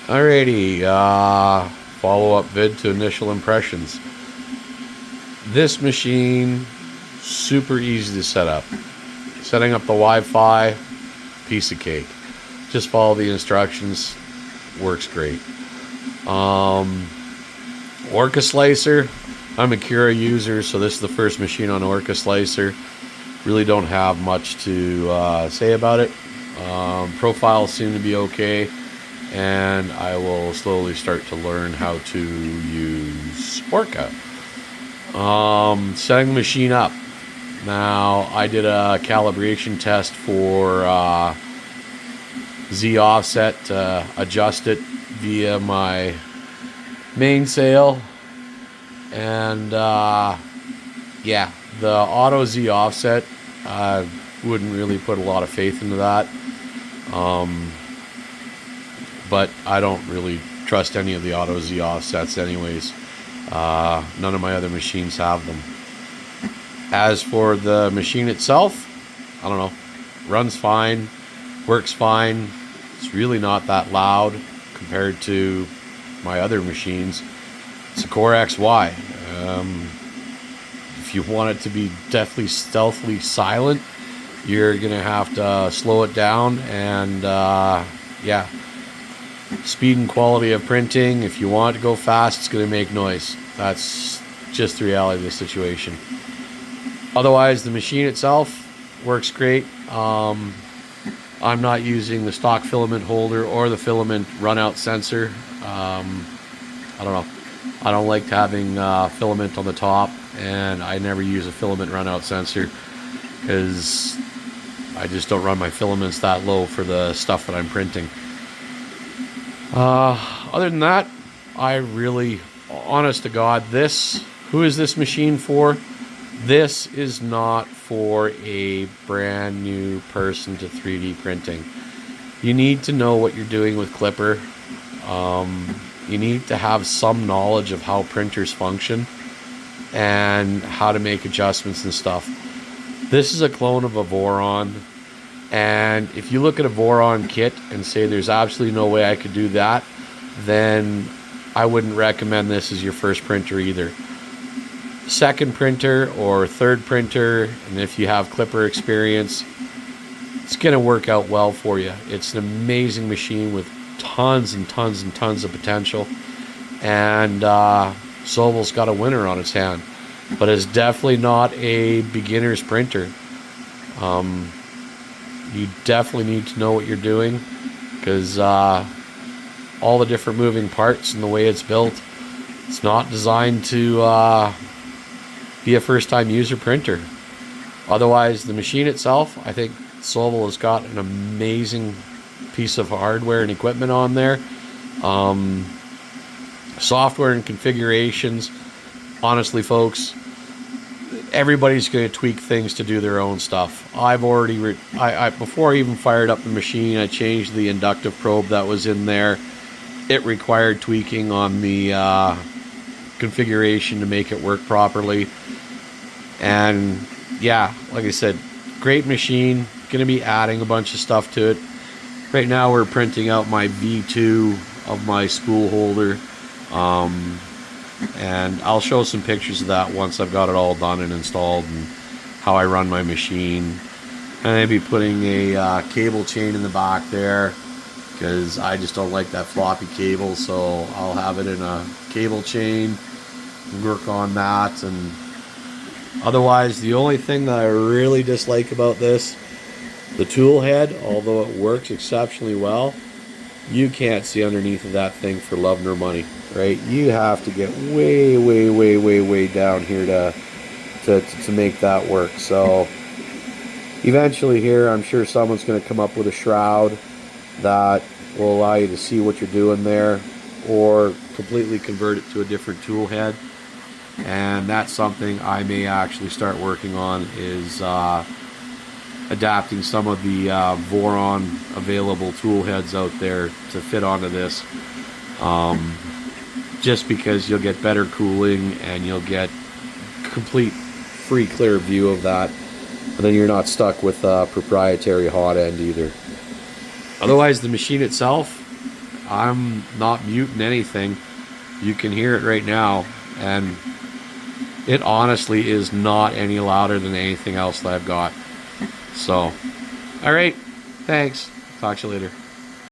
Alrighty, follow-up vid to initial impressions. This machine, super easy to set up. Setting up the Wi-Fi, piece of cake. Just follow the instructions, works great. Orca Slicer, I'm a Cura user, so this is the first machine on Orca Slicer. Really don't have much to say about it. Profiles seem to be okay, and I will slowly start to learn how to use Orca. Setting the machine up. Now, I did a calibration test for Z offset to adjust it via my mainsail, and yeah, the auto Z offset, I wouldn't really put a lot of faith into that. But I don't really trust any of the auto Z offsets anyways. None of my other machines have them. As for the machine itself, I don't know, runs fine, works fine. It's really not that loud compared to my other machines. It's a Core XY. If you want it to be deathly stealthily silent, you're gonna have to slow it down, and yeah, speed and quality of printing. If you want it to go fast, it's gonna make noise. That's just the reality of the situation. Otherwise, the machine itself works great. I'm not using the stock filament holder or the filament runout sensor. I don't know. I don't like having filament on the top, and I never use a filament runout sensor because I just don't run my filaments that low for the stuff that I'm printing. Other than that, I really, honest to God, who is this machine for? This is not for a brand new person to 3D printing. You need to know what you're doing with Clipper. You need to have some knowledge of how printers function and how to make adjustments and stuff. This is a clone of a Voron, and if you look at a Voron kit and say there's absolutely no way I could do that, then I wouldn't recommend this as your first printer either. Second printer or third printer, and if you have Clipper experience, it's going to work out well for you. It's an amazing machine with tons and tons and tons of potential, and Sobel's got a winner on its hand, but it's definitely not a beginner's printer. You definitely need to know what you're doing, because all the different moving parts and the way it's built, it's not designed to be a first-time user printer. Otherwise, the machine itself, I think Sobel has got an amazing piece of hardware and equipment on there. Software and configurations, honestly folks, everybody's going to tweak things to do their own stuff. I've already before I even fired up the machine, I changed the inductive probe that was in there. It required tweaking on the configuration to make it work properly. And yeah, like I said, great machine. Gonna be adding a bunch of stuff to it. Right now we're printing out my V2 of my spool holder, and I'll show some pictures of that once I've got it all done and installed and how I run my machine. And I'll be putting a cable chain in the back there, because I just don't like that floppy cable, so I'll have it in a cable chain, work on that. And otherwise, the only thing that I really dislike about this, the tool head, although it works exceptionally well, you can't see underneath of that thing for love nor money, right? You have to get way, way, way, way, way down here to make that work. So eventually here, I'm sure someone's going to come up with a shroud that will allow you to see what you're doing there, or completely convert it to a different tool head. And that's something I may actually start working on, is adapting some of the Voron available tool heads out there to fit onto this, just because you'll get better cooling and you'll get complete free clear view of that, and then you're not stuck with a proprietary hot end either. Otherwise, the machine itself, I'm not muting anything. You can hear it right now, and it honestly is not any louder than anything else that I've got. So, all right, thanks. Talk to you later.